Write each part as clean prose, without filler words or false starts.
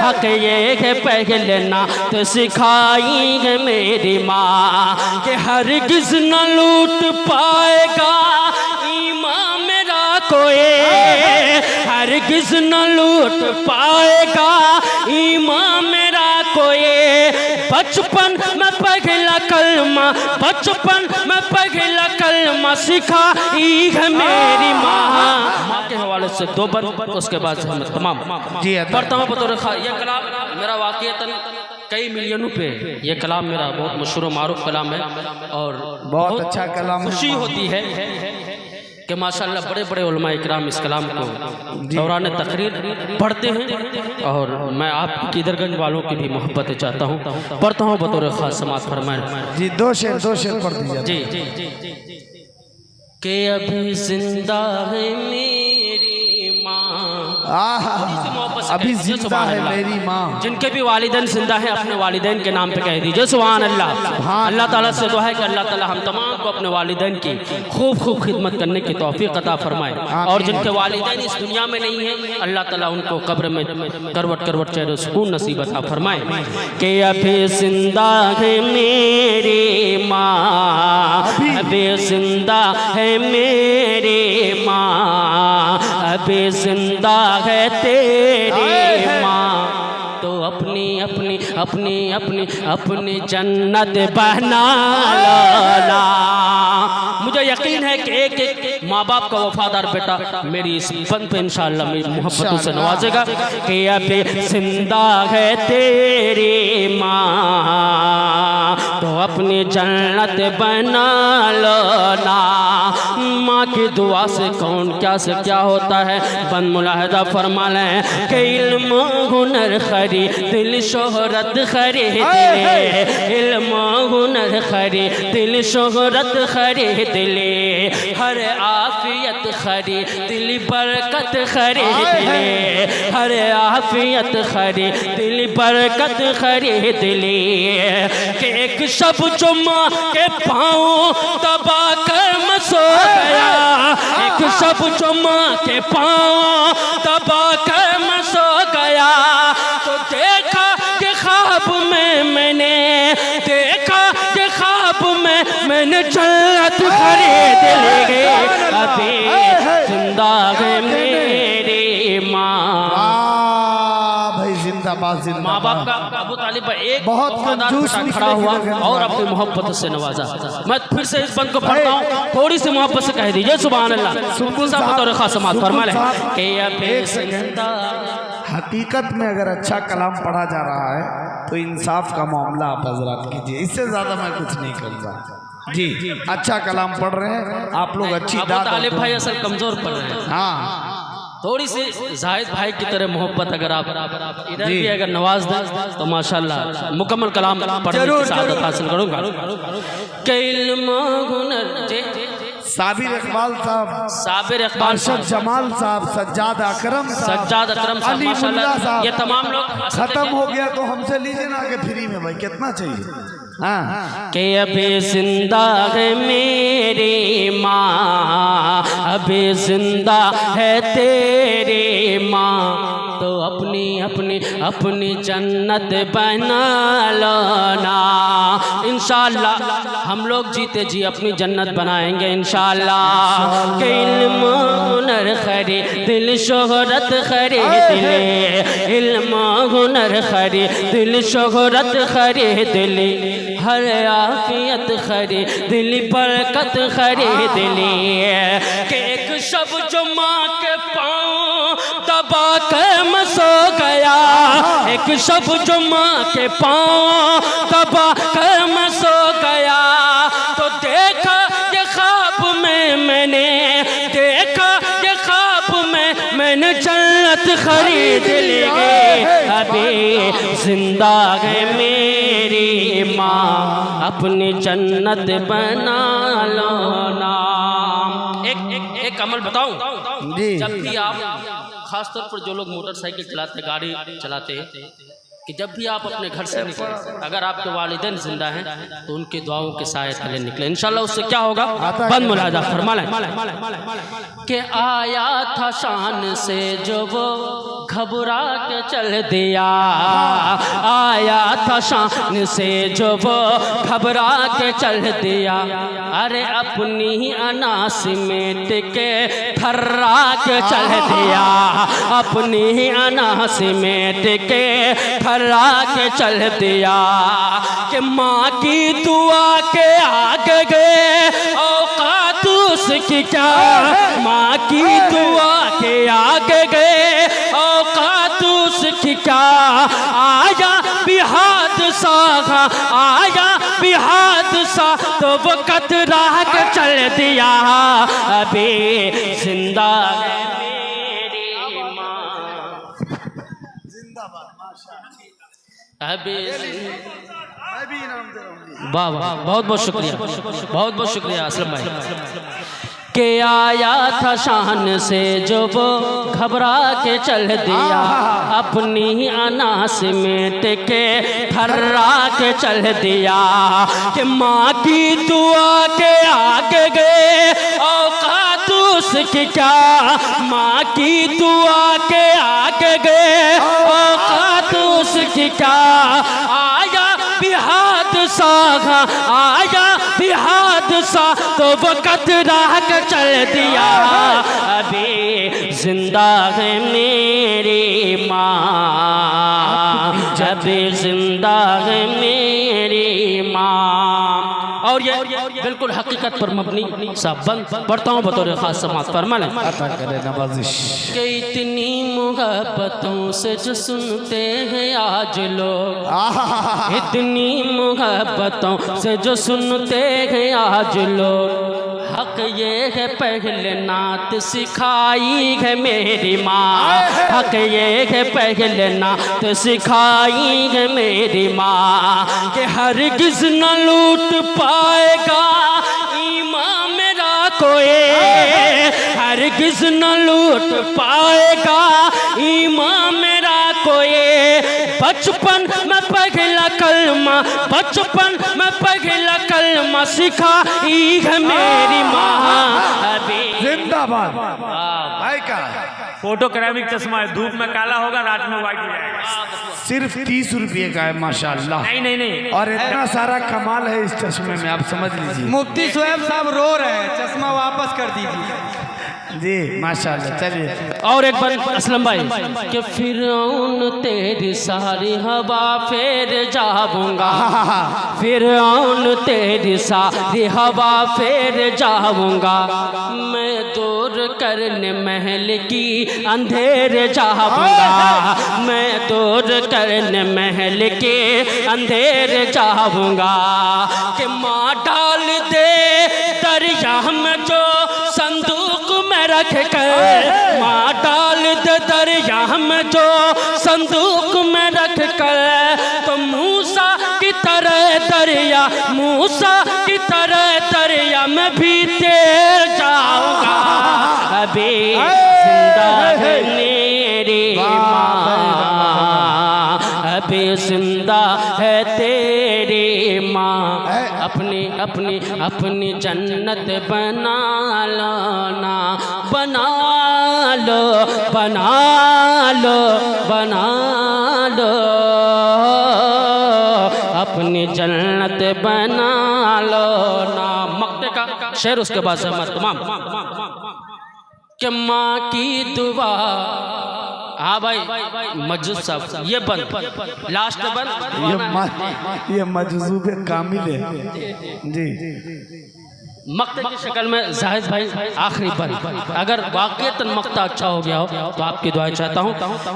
हक ये है पहले नात सिखाई है मेरी माँ कि हरगिज़ न लूट पाएगा ईमान मेरा कोई, हरगिज़ न लूट पाएगा ईमान मेरा कोई। बचपन में पहला कलमा, बचपन में पहला कलमा सिखाई है मेरी माँ के हवाले से दो बन, उसके बाद हम तमाम पढ़ता हूँ बतौर ये कलाम मेरा वाक़ईतन कई मिलियनों पे ये कलाम मेरा बहुत मशहूर व मारूफ कलाम है और बहुत अच्छा कलाम। खुशी होती है कि माशाअल्लाह बड़े बड़े उलमा इकराम इस कलाम को दौरान तकरीर पढ़ते हैं और मैं आप किदरगंज वालों की भी मोहब्बत चाहता हूँ, पढ़ता हूँ बतौर ख़ास समाअत फरमाएं जी। दो शेर पढ़ दीजिए जी। के अभी जिंदा है मेरी माँ, अभी जिंदा है मेरी माँ, जिनके भी वालिदैन जिंदा हैं अपने वालिदैन के नाम पे कह दीजिए सुभान अल्लाह। अल्लाह ताला से दुआ है कि अल्लाह ताला हम तमाम को अपने वालिदैन की खूब खिदमत करने की तौफीक अता फरमाए और जिनके वालिदैन इस दुनिया में नहीं है अल्लाह ताला उनको कब्र में करवट करवट चेहरे सुकून नसीब अता फरमाए। कि अभी जिंदा है मेरी माँ, अभी जिंदा है मेरी माँ, अभी जिंदा है तेरी माँ, तो अपनी अपनी अपनी अपनी अपनी जन्नत बना लो। मुझे यकीन है कि एक एक माँ बाप का वफादार बेटा मेरी इस बंद पे इंशाअल्लाह मेरी मोहब्बतों से नवाजेगा। कि अभी जिंदा है तेरी माँ, तो अपनी जन्नत बना लो ना। माँ की दुआ से कौन क्या से क्या होता है बन मुलाहिदा फरमा लें कि इल्म हुनर खरी दिल शोहरत खरीद ले, इल्म हुनर खरी दिल शोहरत खरीद ले, हर आफियत खरी दिल बरकत खरीद ले, हर आफियत खरी दिल बरकत खरीद ले। कि एक शब जो माँ के पाँव दबा कर सो गया, एक शब जो माँ के पाँव दबा कर मैं सो गया, तो देखा कि ख्वाब में मैंने, देखा कि ख्वाब में मैंने जन्नत खरीद ली। अभी जिंदा है मेरी माँ, माँ बाप का अबू तालिब भाई एक बहुत खड़ा हुआ और अपनी मोहब्बत से नवाजा। मैं फिर से इस बंद को पढ़ता हूँ, थोड़ी सी मोहब्बत से कह दीजिए सुभान अल्लाह। हकीकत में अगर अच्छा कलाम पढ़ा जा रहा है तो इंसाफ का मामला आप हजरात कीजिए, इससे ज्यादा मैं कुछ नहीं करूँगा जी। अच्छा कलाम पढ़ रहे हैं आप लोग, अच्छी तालिब भाई असल कमजोर पढ़ रहे हैं। हाँ, थोड़ी सी जाहिद भाई की तरह मोहब्बत अगर आप इधर भी अगर नवाज दें तो माशाल्लाह मुकम्मल कलाम पढ़ने की सआदत हासिल करूँगा। साबिर इकबाल साहब, साबिर इकबाल, अरशद जमाल साहब, सज्जाद अकरम साहब, माशाल्लाह ये तमाम लोग। खत्म हो गया तो हमसे लीजिए ना कि फ्री में भाई कितना चाहिए। हाँ, कि अभी जिंदा है मेरी माँ, अभी जिंदा है तेरी माँ, तो अपनी अपनी अपनी जन्नत बना लो ना। इंशाअल्लाह हम लोग जीते जी अपनी जन्नत बनाएंगे इंशाअल्लाह। कि इल्म हुनर खरी दिल शोहरत खरीद ले, इल्म हुनर खरी दिल शोहरत खरीद ले, हर आफियत खरी दिल बरकत खरीद ले। कि एक शब जो माँ के पाँव दबा कर मैं सो गया, एक शब जो माँ के पाँव दबा कर मैं सो गया, तो देखा ये ख्वाब में मैंने, देखा ये ख्वाब में मैंने जन्नत खरीद ली। अभी जिंदा है मेरी माँ, अपनी जन्नत बना लो ना। एक अमल बताऊं, जब भी आप खासतौर पर जो लोग मोटरसाइकिल चलाते, गाड़ी चलाते हैं, कि जब भी आप अपने घर से निकलें अगर आपके वालिदैन जिंदा हैं तो उनकी दुआओं के साए तले निकले इंशाल्लाह। उससे क्या होगा बंद मुलाजा फरमा लें कि आया था शान से जो वो घबरा के चल दिया, आया था शान से जो वो घबरा के चल दिया। अरे अपनी ही अना सिमेट के थर्रा के चल दिया, अपनी ही अना सिमेट के थर्रा के चल दिया। कि माँ की दुआ के आगे गए औकात उसकी क्या, माँ की दुआ के आगे गए औकात उसकी क्या। आया बिहाद सा, आया बिहाद सा तो वो कतरा के चल दिया। अभी जिंदा है मेरी माँ, अभी वाह वाह, बहुत बहुत शुक्रिया, बहुत बहुत शुक्रिया असलम भाई। के आया था शान से जो वो घबरा के चल दिया, अपनी अना सिमेट के थर्रा के चल दिया। कि माँ की दुआ के आगे गए औकात उसकी क्या, माँ की दुआ के आगे गए औकात उसकी क्या। आया बिहाद सा, आया बिहाद सा तो वो कतरा के चल दिया। अभी जिंदा है मेरी माँ, अभी जिंदा है मेरी माँ। और ये बिल्कुल हकीकत पर मबनी सब बंद पढ़ता हूँ बतौर खास समात फरमान नवाजिश। कि इतनी मुहब्बतों से जो सुनते हैं आज लोग, इतनी मुहब्बतों से जो सुनते हैं आज लोग। हक ये है पहले नात सिखाई है मेरी माँ, हक ये है पहले नात सिखाई है मेरी माँ। कि हरगिज़ न लूट पाएगा ईमान मेरा कोई, हरगिज़ न लूट पाएगा ईमान मेरा कोई। बचपन में पहला कलमा, बचपन में पहला कलमा सिखाई है मेरी माँ। अभी जिंदाबाद भाई का फोटो केरामिक चश्मा है, धूप में काला होगा, रात में व्हाइट हो जाएगा। सिर्फ 30 रुपये का है माशाल्लाह। नहीं नहीं नहीं, और इतना सारा कमाल है इस चश्मे में, आप समझ लीजिए। मुफ्ती शोएब साहब रो रहे हैं, चश्मा वापस कर दीजिए। जी माशाल्लाह। चलिए और एक बार असलम भाई। कि फिरौन तेरी सारी हवा फेर जाऊंगा, फिरौन तेरी सारी हवा फेर जाऊंगा। मैं दूर करने महल की अंधेर जाऊंगा, मैं दूर करने महल के अंधेर जाऊंगा। कि माँ डाल दे दरिया में जो संदूक में रख कर, माँ डाल दे दरिया में जो संदूक में रख कर। तो मूसा की तरह दरिया, मूसा की तरह दरिया में भी तैर जाऊंगा। अभी जिंदा है मेरी माँ, अभी जिंदा है तेरी माँ। अपनी अपनी अपनी जन्नत बना लो ना, बना लो बना लो बना लो, अपनी जन्नत बना लो ना। मक्ते का शेर उसके बाद से तमाम। कि माँ की दुआ, हाँ भाई मस्जिद साहब ये बंद, लास्ट बंद। ये मजजूब कामिल है जी। मक्ते की शक्ल में जाहिद भाई आखिरी बंद। अगर वाकईतन मक्ता अच्छा हो गया हो तो आपकी दुआएं चाहता हूँ।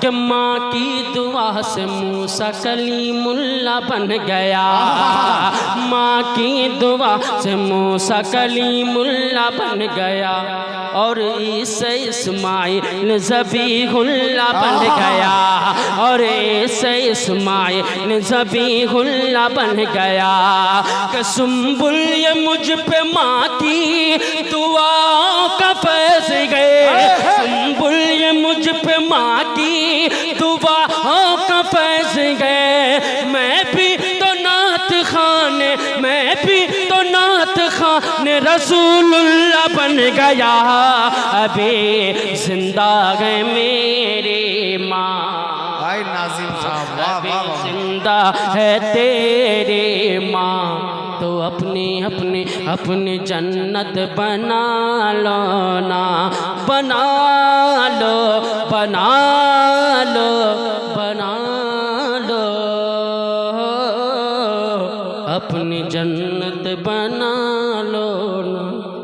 कि माँ की दुआ से मूसा कलीमुल्लाह बन गया, माँ की दुआ से मूसा कलीमुल्लाह बन गया। और ईसा इस्माइल ज़बीहुल्लाह बन गया, और ईसा इस्माइल ज़बीहुल्लाह बन गया। कि सुम्बुल ये मुझ पे माँ की दुआओं का फैज़ गए, सुम्बुल ये मुझ पे माँ की दुआओं का फैज़ गए। मैं भी तो नात खाने, मैं भी तो नात खाने रसूलुल्लाह बन गया, अभी जिंदा है मेरे माँ। भाई नाजिम साहब, वाह अभी वाह वाह। जिंदा है तेरे माँ, तो अपनी अपनी अपनी जन्नत बना लो ना, बना लो बना लो बना लो, अपनी जन्नत बना लो ना।